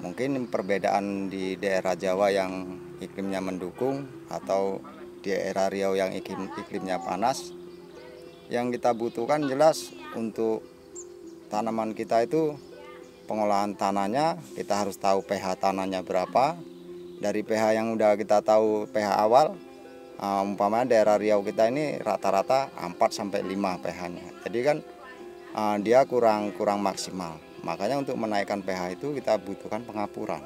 Mungkin perbedaan di daerah Jawa yang iklimnya mendukung atau di daerah Riau yang iklimnya panas. Yang kita butuhkan jelas untuk tanaman kita itu pengolahan tanahnya, kita harus tahu pH tanahnya berapa. Dari pH yang udah kita tahu pH awal, umpamanya daerah Riau kita ini rata-rata 4-5 pH-nya. Jadi kan dia kurang maksimal. Makanya untuk menaikkan pH itu kita butuhkan pengapuran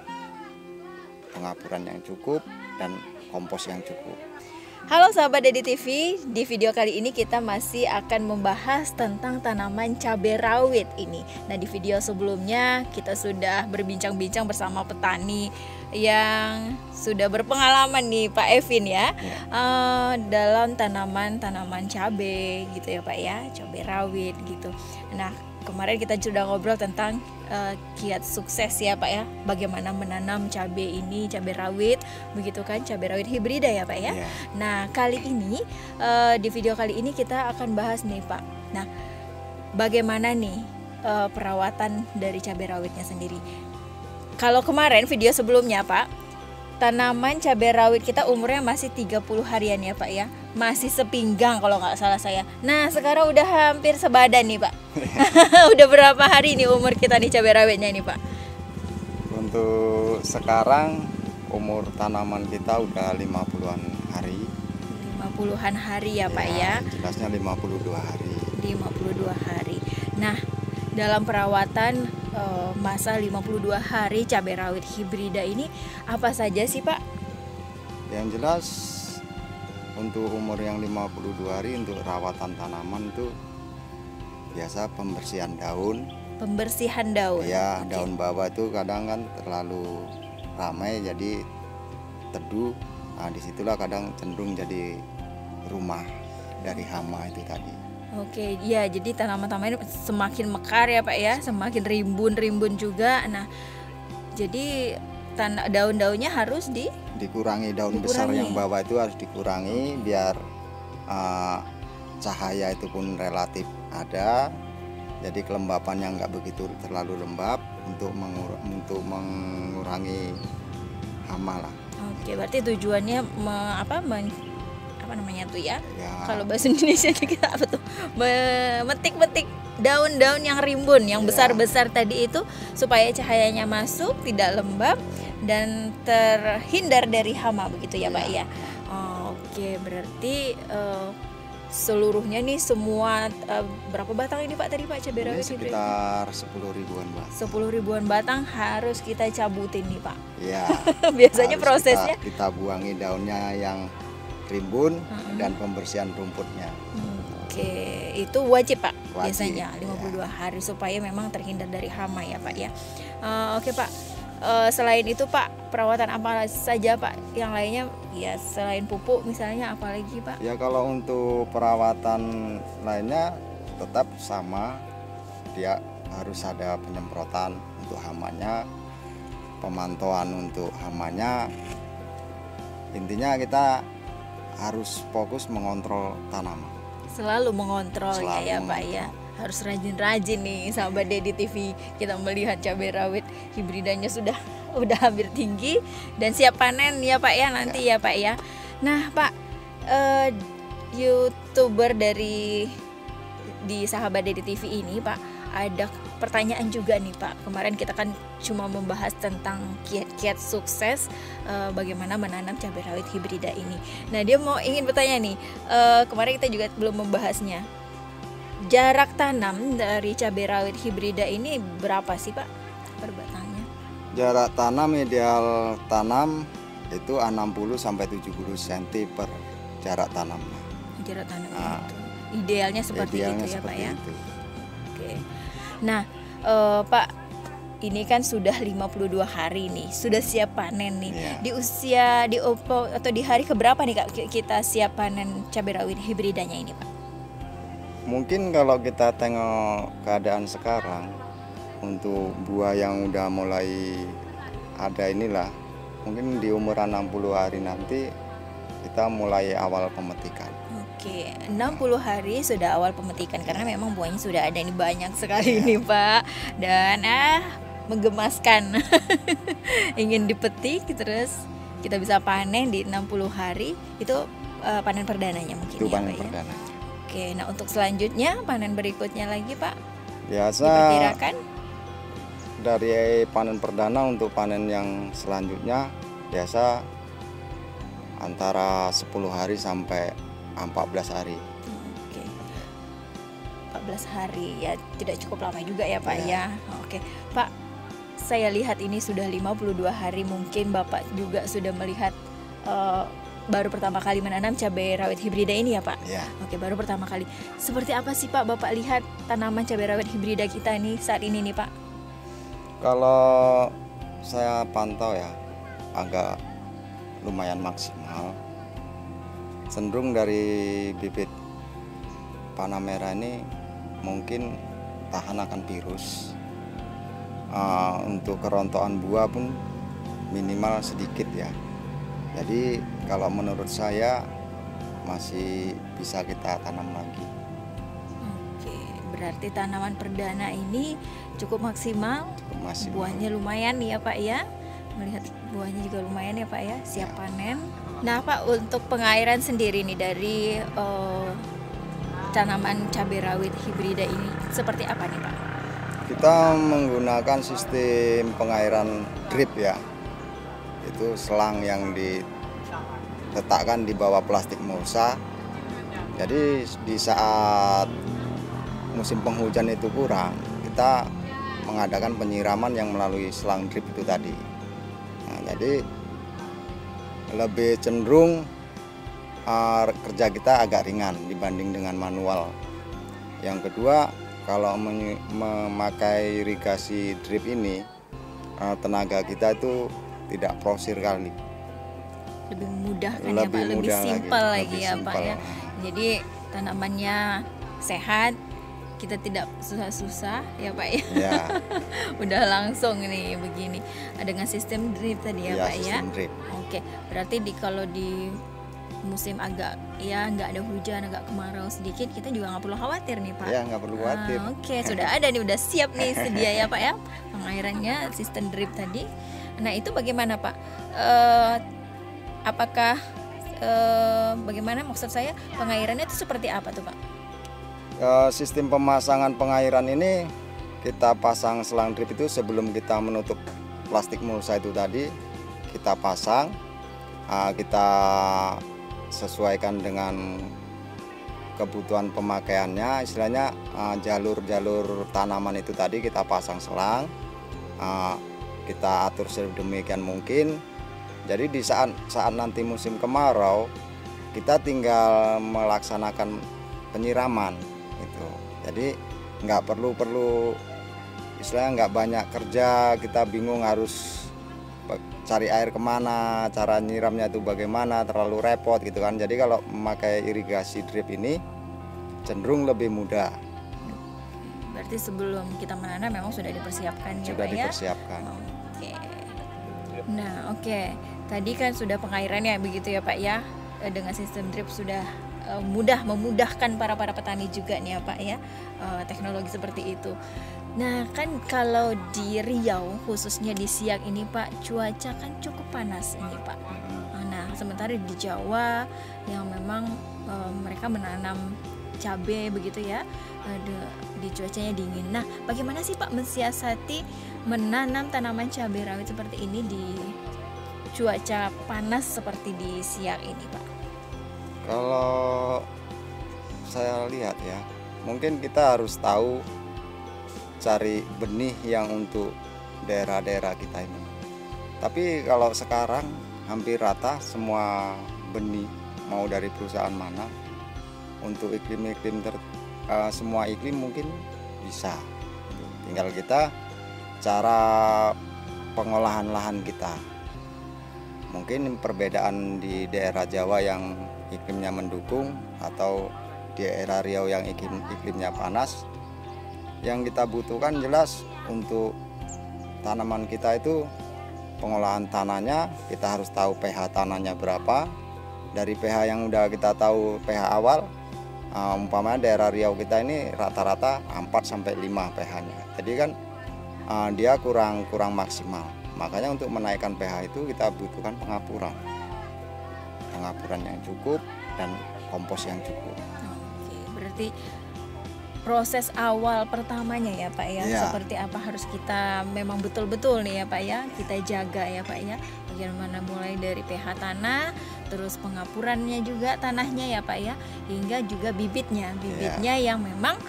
yang cukup dan kompos yang cukup. Halo sahabat Dedi TV, di video kali ini kita masih akan membahas tentang tanaman cabai rawit ini. Nah, di video sebelumnya kita sudah berbincang-bincang bersama petani yang sudah berpengalaman nih Pak Evin ya, dalam tanaman cabai gitu ya Pak ya, cabai rawit gitu. Nah, kemarin kita sudah ngobrol tentang kiat sukses ya Pak ya, bagaimana menanam cabai ini, cabai rawit, begitu kan, cabai rawit hibrida ya Pak ya. Nah, kali ini di video kali ini kita akan bahas nih Pak. Nah, bagaimana nih perawatan dari cabai rawitnya sendiri. Kalau kemarin video sebelumnya Pak, tanaman cabai rawit kita umurnya masih 30 harian ya Pak ya, masih sepinggang kalau nggak salah saya. Nah, sekarang udah hampir sebadan nih Pak. Udah berapa hari nih umur kita nih cabai rawitnya ini Pak? Untuk sekarang umur tanaman kita udah 50-an hari. 50-an hari ya Pak ya? Jelasnya 52 hari. 52 hari. Nah, dalam perawatan masa 52 hari cabai rawit hibrida ini apa saja sih Pak? Yang jelas untuk umur yang 52 hari untuk rawatan tanaman itu biasa pembersihan daun. Pembersihan daun. Ya, okay. Daun bawah itu kadang kan terlalu ramai jadi teduh. Nah, disitulah kadang cenderung jadi rumah dari hama itu tadi. Oke, ya jadi tanaman-tanaman ini semakin mekar ya Pak ya, semakin rimbun juga. Nah, jadi daun-daunnya harus dikurangi, daun besar yang bawah itu harus dikurangi biar cahaya itu pun relatif ada. Jadi kelembapannya nggak begitu terlalu lembab untuk mengurangi hama lah. Oke, berarti tujuannya apa namanya tuh ya? Kalau bahasa Indonesia kita apa tuh? Memetik daun-daun yang rimbun, yang besar-besar tadi itu supaya cahayanya masuk, tidak lembab dan terhindar dari hama begitu ya Pak ya. Oke, berarti seluruhnya nih semua berapa batang ini Pak tadi Pak cabai rawit? Sekitar 10 ribuan batang. 10 ribuan batang harus kita cabutin nih Pak. Iya. Biasanya prosesnya kita buangi daunnya yang rimbun dan pembersihan rumputnya. Oke, itu wajib Pak. Biasanya 52 hari supaya memang terhindar dari hama ya Pak ya. Oke Pak. Selain itu Pak, perawatan apa saja Pak? Yang lainnya ya selain pupuk misalnya apa lagi Pak? Ya kalau untuk perawatan lainnya tetap sama. Dia harus ada penyemprotan untuk hamanya, pemantauan untuk hamanya. Intinya kita harus fokus mengontrol tanaman. Selalu mengontrol ya Pak ya. Harus rajin-rajin nih sahabat Dedi TV. Kita melihat cabai rawit hibridanya udah hampir tinggi dan siap panen ya Pak ya nanti ya Pak ya. Nah Pak, YouTuber di sahabat Dedi TV ini Pak, ada pertanyaan juga nih Pak. Kemarin kita kan cuma membahas tentang kiat-kiat sukses bagaimana menanam cabai rawit hibrida ini. Nah, dia ingin bertanya nih, kemarin kita juga belum membahasnya. Jarak tanam dari cabai rawit hibrida ini berapa sih Pak per batangnya? Jarak tanam ideal tanam itu 60-70 cm per jarak tanamnya. Jarak tanamnya itu idealnya seperti itu ya Pak ya. Oke. Nah, Pak, ini kan sudah 52 hari nih, sudah siap panen nih. Di usia atau di hari keberapa nih Kak kita siap panen cabai rawit hibridanya ini Pak? Mungkin kalau kita tengok keadaan sekarang untuk buah yang udah mulai ada inilah, mungkin di umur 60 hari nanti kita mulai awal pemetikan. Oke, 60 hari sudah awal pemetikan karena memang buahnya sudah ada ini banyak sekali nih Pak. Dan menggemaskan. Ingin dipetik terus kita bisa panen di 60 hari. Itu panen perdananya mungkin Itu ya panen Pak ya. perdana. Oke, nah untuk selanjutnya panen berikutnya lagi Pak Biasa diperkirakan dari panen perdana untuk panen yang selanjutnya biasa antara 10 hari sampai 14 hari. Oke. 14 hari ya, tidak cukup lama juga ya Pak ya. Oke Pak, saya lihat ini sudah 52 hari, mungkin Bapak juga sudah melihat baru pertama kali menanam cabai rawit hibrida ini ya Pak? Ya. Oke, baru pertama kali. Seperti apa sih Pak Bapak lihat tanaman cabai rawit hibrida kita ini saat ini nih Pak? Kalau saya pantau ya agak lumayan maksimal. Cenderung dari bibit panah merah ini mungkin tahan akan virus. Untuk kerontokan buah pun minimal sedikit ya. Jadi kalau menurut saya masih bisa kita tanam lagi. Oke, berarti tanaman perdana ini cukup maksimal. Masih Buahnya lumayan ya Pak ya. Melihat buahnya juga lumayan ya Pak ya, siap panen. Nah Pak, untuk pengairan sendiri nih dari tanaman cabai rawit hibrida ini seperti apa nih Pak? kita menggunakan sistem pengairan drip ya. Itu selang yang diletakkan di bawah plastik mulsa. Jadi di saat musim penghujan itu kurang, kita mengadakan penyiraman yang melalui selang drip itu tadi. Nah, jadi lebih cenderung kerja kita agak ringan dibanding dengan manual. Yang kedua, kalau memakai irigasi drip ini, tenaga kita itu tidak prosir kali. Lebih mudah kan ya Pak, lebih simpel lagi ya Pak ya. Jadi tanamannya sehat, kita tidak susah-susah ya Pak ya. Ya. Udah langsung nih begini. Dengan sistem drip tadi ya Pak ya. Drip. Oke, berarti kalau di musim agak ya nggak ada hujan, agak kemarau sedikit, kita juga nggak perlu khawatir nih Pak. Ya, nggak perlu khawatir. Oke, sudah ada nih, udah siap nih sedia ya Pak ya pengairannya sistem drip tadi. Nah itu bagaimana Pak? Apakah bagaimana, maksud saya pengairannya itu seperti apa tuh Pak? Sistem pemasangan pengairan ini kita pasang selang drip itu sebelum kita menutup plastik mulsa itu tadi, kita pasang, kita sesuaikan dengan kebutuhan pemakaiannya, istilahnya jalur-jalur tanaman itu tadi kita pasang selang, kita atur sedemikian mungkin. Jadi di saat nanti musim kemarau, kita tinggal melaksanakan penyiraman gitu. Jadi nggak perlu istilahnya nggak banyak kerja, kita bingung harus cari air kemana, cara nyiramnya itu bagaimana, terlalu repot gitu kan. Jadi kalau memakai irigasi drip ini cenderung lebih mudah. Berarti sebelum kita menanam memang sudah dipersiapkan ya Sudah Pak ya? dipersiapkan. Oke. Nah oke, tadi kan sudah pengairannya begitu ya Pak ya, dengan sistem drip sudah memudahkan para petani juga nih ya Pak ya, teknologi seperti itu. Nah kan kalau di Riau khususnya di Siak ini Pak, cuaca kan cukup panas ini Pak. Nah sementara di Jawa yang memang mereka menanam cabai begitu ya, di cuacanya dingin. Nah bagaimana sih Pak mensiasati menanam tanaman cabai rawit seperti ini di cuaca panas seperti di Siak ini Pak? Kalau saya lihat ya, mungkin kita harus tahu cari benih yang untuk daerah-daerah kita ini. Tapi kalau sekarang hampir rata semua benih, mau dari perusahaan mana, untuk iklim-iklim semua iklim mungkin bisa. Tinggal kita cara pengolahan lahan kita. Mungkin perbedaan di daerah Jawa yang iklimnya mendukung atau di daerah Riau yang iklimnya panas. Yang kita butuhkan jelas untuk tanaman kita itu pengolahan tanahnya, kita harus tahu pH tanahnya berapa. Dari pH yang udah kita tahu pH awal, umpamanya daerah Riau kita ini rata-rata 4 sampai 5 pH-nya. Jadi kan dia kurang maksimal. Makanya untuk menaikkan pH itu kita butuhkan pengapuran yang cukup dan kompos yang cukup. Oke, berarti proses awal pertamanya ya Pak ya, Ya. seperti apa harus kita memang betul-betul nih ya Pak ya, kita jaga ya Pak ya, bagaimana mulai dari pH tanah, terus pengapurannya juga tanahnya ya Pak ya, hingga juga bibitnya yang memang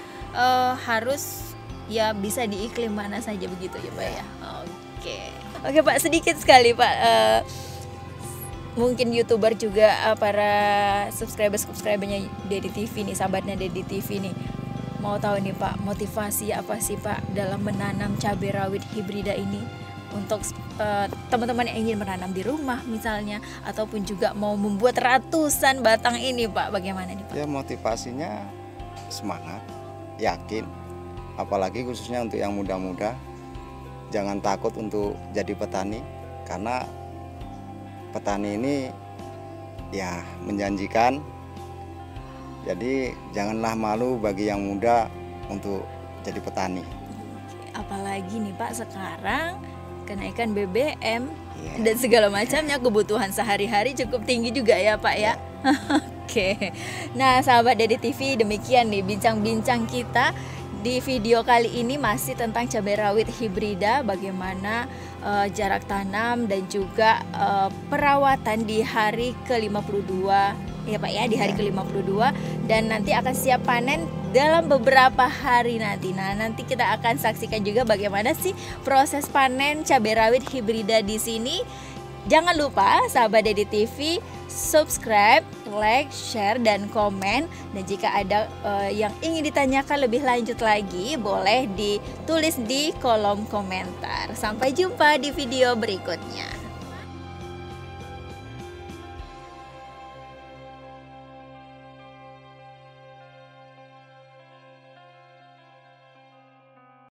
harus ya bisa di iklim mana saja begitu ya Pak ya. Oke Pak, sedikit sekali Pak, mungkin YouTuber juga para subscribernya Dedi TV nih, sahabatnya Dedi TV nih, mau tahu nih Pak, motivasi apa sih Pak dalam menanam cabai rawit hibrida ini untuk teman-teman yang ingin menanam di rumah misalnya, ataupun juga mau membuat ratusan batang ini Pak, bagaimana nih Pak? Ya, motivasinya semangat, yakin, apalagi khususnya untuk yang muda-muda, jangan takut untuk jadi petani, karena petani ini ya menjanjikan. Jadi janganlah malu bagi yang muda untuk jadi petani. Apalagi nih Pak, sekarang kenaikan BBM Ya. dan segala macamnya, kebutuhan sehari-hari cukup tinggi juga ya Pak ya. Oke. Nah sahabat Dedi TV, demikian nih bincang-bincang kita di video kali ini masih tentang cabai rawit hibrida, bagaimana jarak tanam dan juga perawatan di hari ke-52 ya Pak ya, di hari ke-52, dan nanti akan siap panen dalam beberapa hari nanti. Nah, nanti kita akan saksikan juga bagaimana sih proses panen cabai rawit hibrida di sini. Jangan lupa sahabat Dedi TV, subscribe, like, share, dan komen. Dan jika ada yang ingin ditanyakan lebih lanjut lagi, boleh ditulis di kolom komentar. Sampai jumpa di video berikutnya.